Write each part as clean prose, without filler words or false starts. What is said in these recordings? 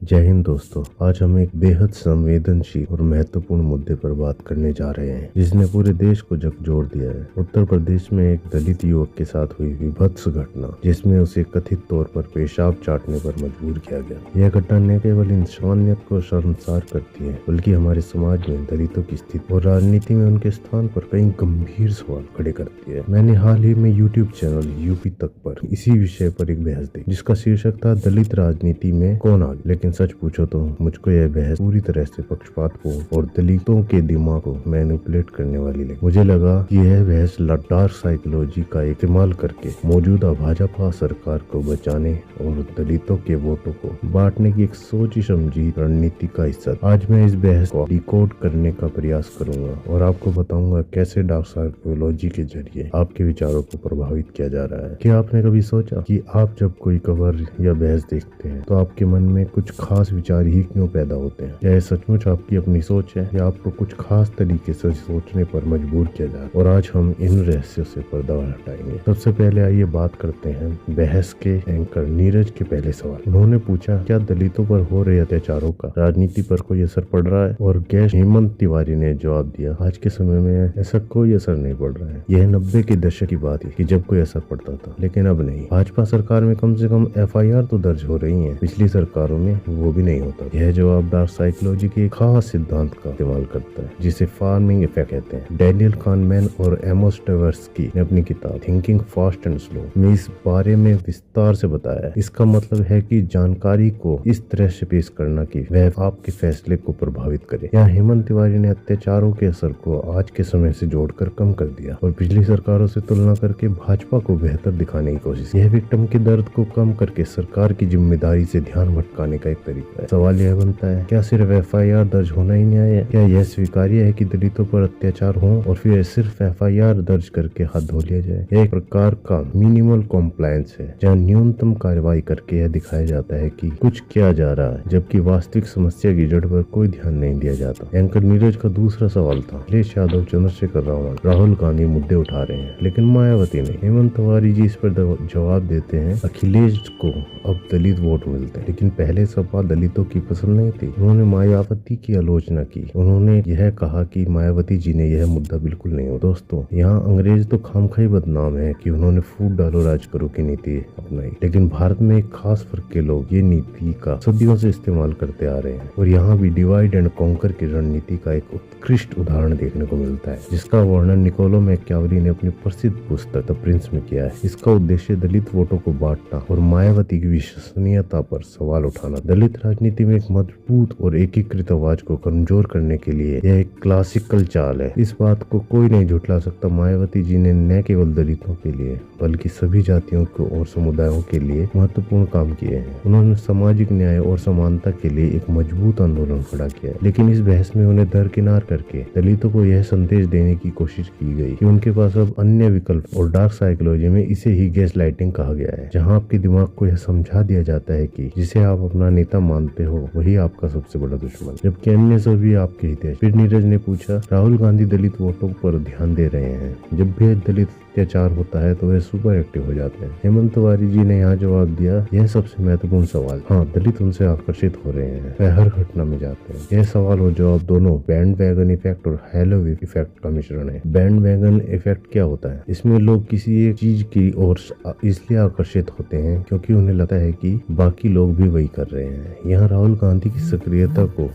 जय हिंद दोस्तों। आज हम एक बेहद संवेदनशील और महत्वपूर्ण मुद्दे पर बात करने जा रहे हैं जिसने पूरे देश को झकझोर दिया है। उत्तर प्रदेश में एक दलित युवक के साथ हुई विभत्स घटना जिसमें उसे कथित तौर पर पेशाब चाटने पर मजबूर किया गया। यह घटना न केवल इंसानियत को शर्मसार करती है बल्कि हमारे समाज में दलितों की स्थिति और राजनीति में उनके स्थान पर कई गंभीर सवाल खड़े करती है। मैंने हाल ही में यूट्यूब चैनल यूपी तक पर इसी विषय पर एक बहस देखी जिसका शीर्षक था दलित राजनीति में कौन आगे। लेकिन सच पूछो तो मुझको यह बहस पूरी तरह से पक्षपातपूर्ण और दलितों के दिमाग को मैनिपुलेट करने वाली लगी। मुझे लगा कि यह बहस डार्क साइकोलॉजी का इस्तेमाल करके मौजूदा भाजपा सरकार को बचाने और दलितों के वोटों को बांटने की एक सोची समझी रणनीति का हिस्सा। आज मैं इस बहस को डिकोड करने का प्रयास करूंगा और आपको बताऊंगा कैसे डार्क साइकोलॉजी के जरिए आपके विचारों को प्रभावित किया जा रहा है। क्या आपने कभी सोचा कि आप जब कोई खबर या बहस देखते हैं तो आपके मन में कुछ खास विचार ही क्यों पैदा होते हैं? क्या यह सचमुच आपकी अपनी सोच है या आपको कुछ खास तरीके से सोचने पर मजबूर किया जा रहा है? और आज हम इन रहस्यों से पर्दा हटाएंगे। सबसे पहले आइए बात करते हैं बहस के एंकर नीरज के पहले सवाल। उन्होंने पूछा, क्या दलितों पर हो रहे अत्याचारों का राजनीति पर कोई असर पड़ रहा है? और गेस्ट हेमंत तिवारी ने जवाब दिया, आज के समय में ऐसा कोई असर नहीं पड़ रहा है। यह 90 के दशक की बात है कि जब कोई असर पड़ता था, लेकिन अब नहीं। भाजपा सरकार में कम से कम FIR तो दर्ज हो रही है, पिछली सरकारों में वो भी नहीं होता। यह जवाब डार्क साइकोलॉजी के खास सिद्धांत का इस्तेमाल करता है जिसे फार्मिंग इफेक्ट कहते हैं। डैनियल कानमैन और एमोस ट्वेर्स्की ने अपनी किताब थिंकिंग फास्ट एंड स्लो में इस बारे में विस्तार से बताया है। इसका मतलब है कि जानकारी को इस तरह से पेश करना कि वह आपके फैसले को प्रभावित करे। यहाँ हेमंत तिवारी ने अत्याचारों के असर को आज के समय से जोड़कर कम कर दिया और पिछली सरकारों से तुलना करके भाजपा को बेहतर दिखाने की कोशिश। यह विक्टिम के दर्द को कम करके सरकार की जिम्मेदारी से ध्यान भटकाने का एक तरीका है। सवाल यह बनता है, क्या सिर्फ FIR दर्ज होना ही न्याय है? क्या यह स्वीकार्य है कि दलितों पर अत्याचार हो और फिर सिर्फ FIR दर्ज करके हाथ धो लिया जाए? यह एक प्रकार का मिनिमल कॉम्प्लायंस है जहाँ न्यूनतम कार्रवाई करके यह दिखाया जाता है कि कुछ किया जा रहा है जबकि वास्तविक समस्या की जड़ पर कोई ध्यान नहीं दिया जाता। एंकर नीरज का दूसरा सवाल था, अखिलेश यादव, चंद्रशेखर राहुल गांधी मुद्दे उठा रहे हैं लेकिन मायावती नहीं। हेमंत तिवारी जी इस पर जवाब देते हैं, अखिलेश को अब दलित वोट मिलते हैं लेकिन पहले सपा दलितों की पसंद नहीं थी। उन्होंने मायावती की आलोचना की। उन्होंने यह कहा कि मायावती जी ने यह मुद्दा बिल्कुल नहीं हो। दोस्तों, यहाँ अंग्रेज तो खामखाई बदनाम है कि उन्होंने फूट डालो राज करो की नीति अपनाई, लेकिन भारत में एक खास वर्ग के लोग ये नीति का सदियों से इस्तेमाल करते आ रहे हैं और यहाँ भी डिवाइड एंड कॉन्कर की रणनीति का एक उत्कृष्ट उदाहरण देखने को मिलता है जिसका वर्णन निकोलो मैकियावेली ने अपनी प्रसिद्ध पुस्तक द प्रिंस में किया है। इसका उद्देश्य दलित वोटों को बांटना और मायावती की विश्वसनीयता पर सवाल उठाना। दलित राजनीति में एक मजबूत और एकीकृत आवाज को कमजोर करने के लिए यह एक क्लासिकल चाल है। इस बात को कोई नहीं झुठला सकता। मायावती जी ने न केवल दलितों के लिए बल्कि सभी जातियों को और समुदायों के लिए महत्वपूर्ण काम किए हैं। उन्होंने सामाजिक न्याय और समानता के लिए एक मजबूत आंदोलन खड़ा किया है। लेकिन इस बहस में उन्हें दरकिनार करके दलितों को यह संदेश देने की कोशिश की गई कि उनके पास अब अन्य विकल्प, और डार्क साइकोलॉजी में इसे ही गैस लाइटिंग कहा गया है, जहां आपके दिमाग को यह समझा दिया जाता है कि जिसे आप अपना नेता मानते हो वही आपका सबसे बड़ा दुश्मन, जबकि अन्य सभी आपके हित है। फिर नीरज ने पूछा, राहुल गांधी दलित वोटों पर ध्यान दे रहे हैं, जब भी दलित अत्याचार होता है तो वे सुपर एक्टिव हो जाते हैं। हेमंत तिवारी जी ने यहाँ जवाब दिया, यह सबसे महत्वपूर्ण सवाल। हाँ, दलित उनसे आकर्षित हो रहे हैं, वह हर घटना में जाते हैं। यह सवाल और जवाब दोनों बैंड वैगन इफेक्ट और हैलो इफेक्ट का मिश्रण है। बैंड वैगन इफेक्ट क्या होता है? इसमें लोग किसी एक चीज की ओर इसलिए आकर्षित होते हैं क्योंकि उन्हें लगता है कि बाकी लोग भी वही कर रहे हैं। यहाँ राहुल गांधी की सक्रियता को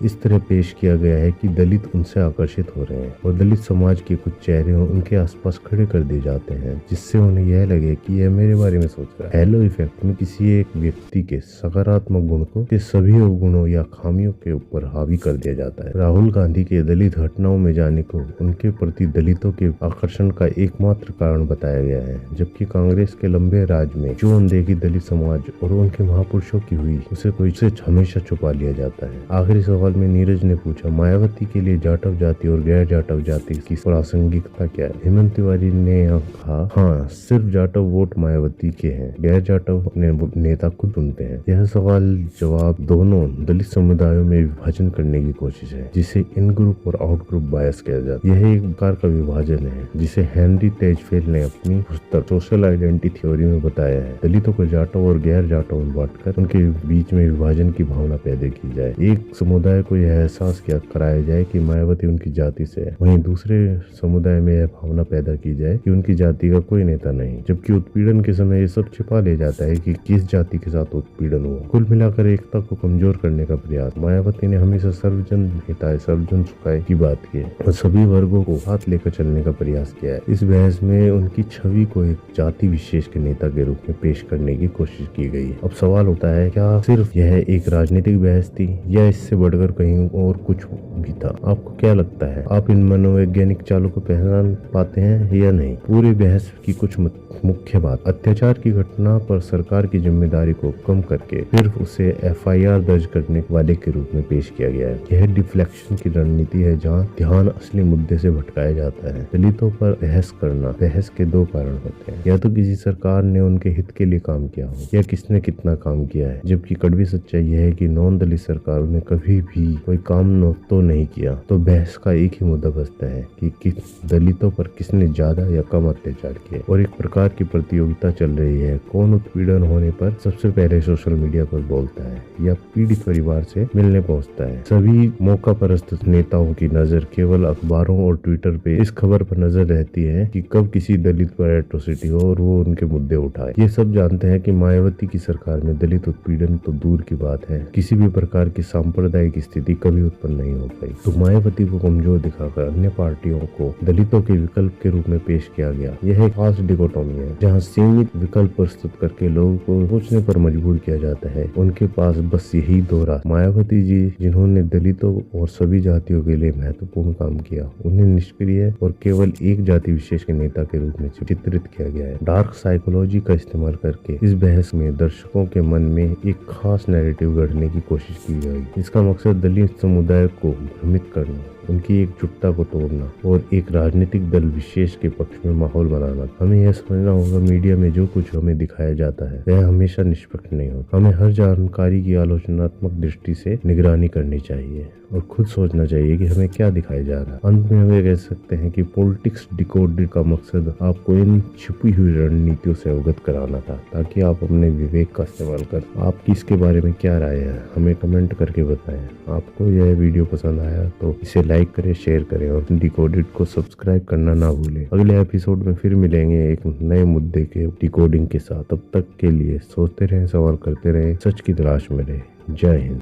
इस तरह पेश किया गया है कि दलित उनसे आकर्षित हो रहे हैं और दलित समाज के कुछ चेहरे उनके आसपास खड़े कर दिए जाते हैं जिससे उन्हें यह लगे कि यह मेरे बारे में सोच रहा है। हेलो इफेक्ट में किसी एक व्यक्ति के सकारात्मक गुण को के सभी अवगुणों या खामियों के ऊपर हावी कर दिया जाता है। राहुल गांधी के दलित घटनाओं में जाने को उनके प्रति दलितों के आकर्षण का एकमात्र कारण बताया गया है, जबकि कांग्रेस के लंबे राज में जो अनदेखी दलित समाज और उनके महापुरुषों की हुई उसे हमेशा छुपा लिया जाता है। आखिरी सवाल सवाल में नीरज ने पूछा, मायावती के लिए जाटव जाति और गैर जाटव जाति की प्रासंगिकता क्या है? हेमंत तिवारी ने कहा, हाँ, सिर्फ जाटव वोट मायावती के हैं, गैर जाटव अपने नेता खुद चुनते हैं। यह सवाल जवाब दोनों दलित समुदायों में विभाजन करने की कोशिश है, जिसे इन ग्रुप और आउट ग्रुप बायस किया जाता है। यह एक प्रकार का विभाजन है जिसे हेनरी तेजफेल ने अपनी पुस्तक सोशल आइडेंटिटी थ्योरी में बताया है। दलितों को जाटव और गैर जाटव में बांटकर उनके बीच में विभाजन की भावना पैदा की जाए। एक समुदाय को यह एहसास कराया जाए कि मायावती उनकी जाति से है, वहीं दूसरे समुदाय में यह भावना पैदा की जाए कि उनकी जाति का कोई नेता नहीं, जबकि उत्पीड़न के समय ये सब छिपा ले जाता है कि किस जाति के साथ उत्पीड़न हुआ। कुल मिलाकर एकता को कमजोर करने का प्रयास। मायावती ने हमेशा सर्वजन हिताय सर्वजन सुखाय की बात की और सभी वर्गों को साथ लेकर चलने का प्रयास किया है। इस बहस में उनकी छवि को एक जाति विशेष के नेता के रूप में पेश करने की कोशिश की गई है। अब सवाल होता है, क्या सिर्फ यह एक राजनीतिक बहस थी या इससे बढ़कर कहीं और कुछ भी था? आपको क्या लगता है? आप इन मनोवैज्ञानिक चालों को पहचान पाते हैं या नहीं? पूरी बहस की कुछ मुख्य बात, अत्याचार की घटना पर सरकार की जिम्मेदारी को कम करके सिर्फ उसे एफआईआर दर्ज करने वाले के रूप में पेश किया गया है। यह डिफ्लेक्शन की रणनीति है जहां ध्यान असली मुद्दे से भटकाया जाता है। दलितों पर बहस करना, बहस के दो कारण होते हैं, या तो किसी सरकार ने उनके हित के लिए काम किया हो या किसने कितना काम किया है, जबकि कड़वी सच्चाई यह है कि नॉन दलित सरकारों ने कभी भी कोई काम तो नहीं किया। तो बहस का एक ही मुद्दा बचता है कि किस दलितों पर किसने ज्यादा या कम अत्याचार किए, और एक प्रकार की प्रतियोगिता चल रही है, कौन उत्पीड़न होने पर सबसे पहले सोशल मीडिया पर बोलता है या पीड़ित परिवार से मिलने पहुंचता है। सभी मौका परस्त नेताओं की नजर केवल अखबारों और ट्विटर पे इस खबर पर नजर रहती है कि कब किसी दलित पर एट्रोसिटी हो और वो उनके मुद्दे उठाए। ये सब जानते हैं कि मायावती की सरकार में दलित उत्पीड़न तो दूर की बात है, किसी भी प्रकार की सांप्रदायिक स्थिति कभी उत्पन्न नहीं हो पाई। तो मायावती को कमजोर दिखाकर अन्य पार्टियों को दलितों के विकल्प के रूप में पेश किया गया। यह एक खास डिकोटोमी है जहाँ सीमित विकल्प प्रस्तुत करके लोगों को सोचने पर मजबूर किया जाता है। उनके पास बस यही दो रास्ते। मायावती जी, जिन्होंने दलितों और सभी जातियों के लिए महत्वपूर्ण काम किया, उन्हें निष्क्रिय और केवल एक जाति विशेष के नेता के रूप में चित्रित किया गया है। डार्क साइकोलॉजी का इस्तेमाल करके इस बहस में दर्शकों के मन में एक खास नैरेटिव गढ़ने की कोशिश की गई। इसका मकसद दलित समुदाय को भ्रमित करना, उनकी एकजुटता को तोड़ना और एक राजनीतिक दल विशेष के पक्ष में माहौल बनाना। हमें यह समझना होगा, मीडिया में जो कुछ हमें दिखाया जाता है वह हमेशा निष्पक्ष नहीं होता। हमें हर जानकारी की आलोचनात्मक दृष्टि से निगरानी करनी चाहिए और खुद सोचना चाहिए कि हमें क्या दिखाया जा रहा है। अंत में हम ये कह सकते हैं कि पॉलिटिक्स डिकोडेड का मकसद आपको इन छिपी हुई रणनीतियों से अवगत कराना था, ताकि आप अपने विवेक का इस्तेमाल कर। आपकी इसके बारे में क्या राय है, हमें कमेंट करके बताएं। आपको यह वीडियो पसंद आया तो इसे लाइक करें, शेयर करें और डिकोडेड को सब्सक्राइब करना ना भूलें। अगले एपिसोड में फिर मिलेंगे एक नए मुद्दे के डिकोडिंग के साथ। तब तक के लिए सोचते रहें, सवाल करते रहें, सच की तलाश में रहें। जय हिंद।